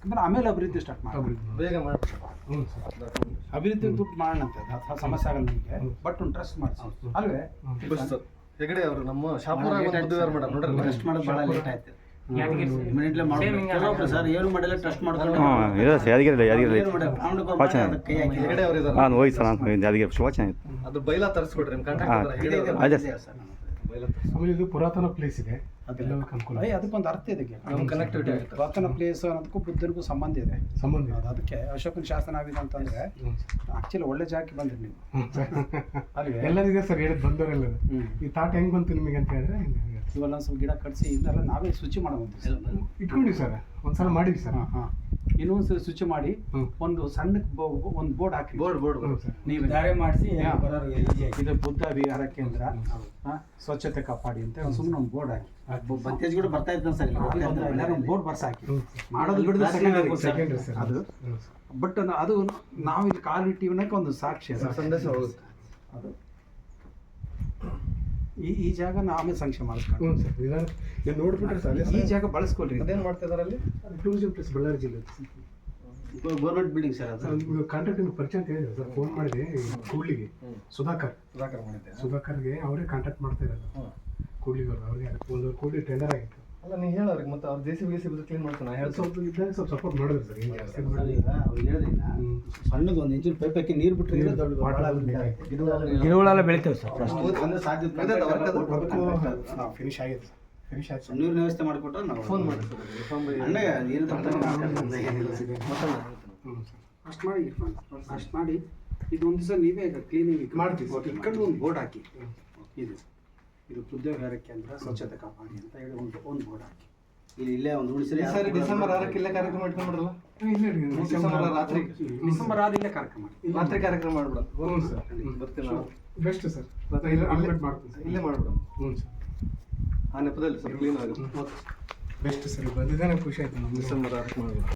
ಅಂದ್ರೆ ಆಮೇಲೆ ಅಭಿವೃದ್ಧಿ ಸ್ಟಾರ್ಟ್ ಮಾಡಿ ಬೇಗ ಮಾಡಿ. ಹ್ಞೂ ಸರ್. ಅಭಿವೃದ್ಧಿ ದುಡ್ಡು ಮಾಡೋಣ ಅಂತ ಅದು ಸಮಸ್ಯೆ ಆಗಲ್ಲ ನಿಮಗೆ ಬಟ್ ಒಂದು ಟ್ರಸ್ಟ್ ಮಾಡಿಸಿ ಅಲ್ವೇ ಹೆಗಡೆ ಅವರು ನಮ್ಮ ಶಾಪುರ ಮದುವೆ ಮೇಡಮ್ ನೋಡ್ರಿ ಟ್ರಸ್ಟ್ ಮಾಡೋದು ಭಾಳ ಲೇಟ್ ಆಯ್ತು. ಇಮಿಡಿಯೇಟ್ಲಿ ಮಾಡಬೇಕು ಸರ್. ಏನು ಮಾಡಿಲ್ಲ ಟ್ರಸ್ಟ್ ಮಾಡ್ಕೊಂಡು ಇಲ್ಲ ಸರ್ ಯಾದಗಿರಿ ಹೆಗಡೆ ಅವರು ಇದ್ದಾರೆ. ನಾನು ಹೋಗಿ ಸರ್ ನಾನು ಯಾದಗಿರಿ ತುಂಬ ಚೆನ್ನಾಗಿತ್ತು. ಅದು ಬೈಲಾ ತರಿಸ್ಕೊಡ್ರಿ ನಿಮ್ಮ ಕಾಂಟ್ಯಾಕ್ಟ್ ಅದೇ ಬೈಲಾ ಆಮೇಲೆ ಇದು ಪುರಾತನ ಪ್ಲೇಸ್ ಇದೆ, ಅದೆಲ್ಲದಕ್ಕೆ ಅನುಕೂಲ. ಅದಕ್ಕೊಂದು ಅರ್ಥ ಇದಕ್ಕೆ ನಮ್ಮ ಕನೆಕ್ಟಿವಿಟಿ ಆಗುತ್ತೆ. ಪುರಾತನ ಪ್ಲೇಸ್ ಅನ್ನೋದಕ್ಕೂ ಬುದ್ಧನಿಗೂ ಸಂಬಂಧ ಇದೆ. ಸಂಬಂಧ ಇದೆ. ಅದಕ್ಕೆ ಅಶೋಕನ ಶಾಸನ ಆಗಿದೆ ಅಂತಂದ್ರೆ ಆಕ್ಚುಲಿ ಒಳ್ಳೆ ಜಾಗಕ್ಕೆ ಬಂದ್ರಿ ನೀವು ಅಲ್ವೇ? ಎಲ್ಲರಿದೆ ಸರ್ ಹೇಳಿದ್ ಬಂದವರೆಲ್ಲ. ಈ ಥಾಟ್ ಹೆಂಗ್ ಬಂತು ನಿಮಗೆ ಅಂತ ಹೇಳಿದ್ರೆ ಇವೆಲ್ಲ ಸ್ವಲ್ಪ ಗಿಡ ಕಟ್ಸಿ ಇದನ್ನೆಲ್ಲ ನಾವೇ ಶುಚಿ ಮಾಡೋದು ಇಟ್ಕೊಂಡಿವಿ ಸರ್. ಒಂದ್ಸಲ ಮಾಡಿದ್ವಿ ಸರ್. ಇನ್ನೊಂದ್ಸಲ ಶುಚಿ ಮಾಡಿ ಒಂದು ಸಣ್ಣ ಒಂದು ಬೋರ್ಡ್ ಹಾಕಿ ಬೋರ್ಡ್ ನೀವು ದಾರಿ ಮಾಡಿಸಿ ಇದು ಬುದ್ಧ ವಿಹಾರ ಕೇಂದ್ರ ಸ್ವಚ್ಛತೆ ಕಾಪಾಡಿ ಅಂತ ಸುಮ್ಮನೆ ಒಂದು ಬೋರ್ಡ್ ಹಾಕಿ ಬತ್ತೇಜ್ ಕೂಡ ಬರ್ತಾ ಇತ್ತು ಸರ್. ಎಲ್ಲರೂ ಬೋರ್ಡ್ ಬರ್ಸ ಹಾಕಿ ಮಾಡೋದು ಬಿಡೋದು ಸೆಕೆಂಡ್ರಿ ಸರ್ ಅದು. ಬಟ್ ಅದು ನಾವಿಲ್ಲಿ ಕಾಲಿಟ್ಟಿವನಕ್ಕೆ ಒಂದು ಸಾಕ್ಷಿ ಸಂದೇಶ ಹೋಗುತ್ತೆ. ಅದು ಈ ಜಾಗ ಆಮೇಲೆ ಸಂಕ್ಷೇಮ ಮಾಡಿಸ್ಕೊಂಡು. ಹ್ಞೂ ಸರ್. ನೀವು ನೋಡ್ಬಿಟ್ರೆ ಸರ್ ಈ ಜಾಗ ಬಳಸ್ಕೊಳ್ರಿ. ಅದೇನು ಮಾಡ್ತಿದ್ದಾರೆ ಅಲ್ಲಿ? ಟೂರಿಸಂ ಪ್ಲೇಸ್ ಬಳ್ಳಾರಿ ಜಿಲ್ಲೆ. ಗೌರ್ಮೆಂಟ್ ಬಿಲ್ಡಿಂಗ್ ಸರ್ ಅದು. ನಿಮ್ಗೆ ಕಾಂಟ್ಯಾಕ್ಟ್ ನಿಮ್ಗೆ ಪರಿಚಯ ಅಂತ ಹೇಳಿದ್ರು ಸರ್. ಫೋನ್ ಮಾಡಿದೆ ಕೂಡ್ಲಿಗೆ ಸುಧಾಕರ್ ಮಾಡಿದ್ದೆ. ಸುಧಾಕರ್ಗೆ ಅವರೇ ಕಾಂಟ್ಯಾಕ್ಟ್ ಮಾಡ್ತಾ ಇರೋದು. ಕೂಡ್ಲಿಗೆ ಅವ್ರಿಗೆ ಒಂದು ಕೋಟಿ ಟೆಂಡರ್ ಆಗಿತ್ತು. ಅಲ್ಲ ನೀವು ಹೇಳೋರಿಗೆ ಮತ್ತೆ ಅವ್ರು ಜೆಸಿಬಿ ಕ್ಲೀನ್ ಮಾಡ್ತಾನೆ ಹೇಳಿ ಸ್ವಲ್ಪ ಇದ್ದಾಗ ಸ್ವಲ್ಪ ಸಪೋರ್ಟ್ ಮಾಡಿದ್ರು ಸರ್. ಹಿಂಗೆ ಜಾಸ್ತಿ ಅವ್ರಿಗೆ ಹೇಳಿದ್ರಿಂದ ಸಣ್ಣದು ಒಂದು ಇಂಚಿನ ಪೈಪ್ ಹಾಕಿ ನೀರು ಬಿಟ್ಟರೆ ಗಿಡಗಳೆಲ್ಲ ಬೆಳಿತೇವೆ ಸರ್. ಅಂದ್ರೆ ಸಾಧ್ಯತೆ ಫಿನಿಶ್ ಆಗಿದೆ ಸರ್. ಫಿನಿಶ್ ಆಯ್ತು ಸರ್. ನೀರಿನ ವ್ಯವಸ್ಥೆ ಮಾಡಿಕೊಟ್ರೆ ನಾವು ಫೋನ್ ಮಾಡಿ ಅಣ್ಣ ಏನು ಅಷ್ಟು ಮಾಡಿ ಅಷ್ಟು ಮಾಡಿ ಇದೊಂದು ದಿವಸ ನೀವೇ ಕ್ಲೀನಿಂಗ್ ಮಾಡ್ತೀವಿ. ಇಟ್ಕೊಂಡು ಒಂದು ಬೋರ್ಡ್ ಹಾಕಿ ಇದು ಬುದ್ಧ ವಿಹಾರ ಕೇಂದ್ರ ಸ್ವಚ್ಛತೆ ಕಾಪಾಡಿ ಅಂತ ಹೇಳಿ ಒಂದು ಬೋರ್ಡ್ ಹಾಕಿ ಇಲ್ಲೇ ಒಂದು ಉಳಿಸಿರಿ. ಸರಿ ಡಿಸೆಂಬರ್ 6ಕ್ಕೆ ಇಲ್ಲೇ ಕಾರ್ಯಕ್ರಮ ಇಟ್ಕೊಂಡ್ಬಿಡಲ್ಲ? ಡಿಸೆಂಬರ್ ರಾತ್ರಿ ಡಿಸೆಂಬರ್ 6 ಇಲ್ಲೇ ಕಾರ್ಯಕ್ರಮ ಮಾಡಿ ರಾತ್ರಿ ಕಾರ್ಯಕ್ರಮ ಮಾಡ್ಬಿಡ. ಹ್ಞೂ ಸರ್. ಬರ್ತೀನಿ ನಾವು. Best sir. ಮಾಡ್ತೀನಿ ಸರ್. ಇಲ್ಲೇ ಮಾಡ್ಬಿಡ. ಹ್ಞೂ ಸರ್. ಆ ನೆಪದಲ್ಲಿ ಸ್ವಲ್ಪ ಕ್ಲೀನ್ ಆಗುತ್ತೆ. Best sir. ಬಂದಿದ್ದೇನೆ ಖುಷಿ ಆಯ್ತು ನಮ್ಗೆ. ಡಿಸೆಂಬರ್ 6ಕ್ಕೆ ಮಾಡ್ಬಿಡ.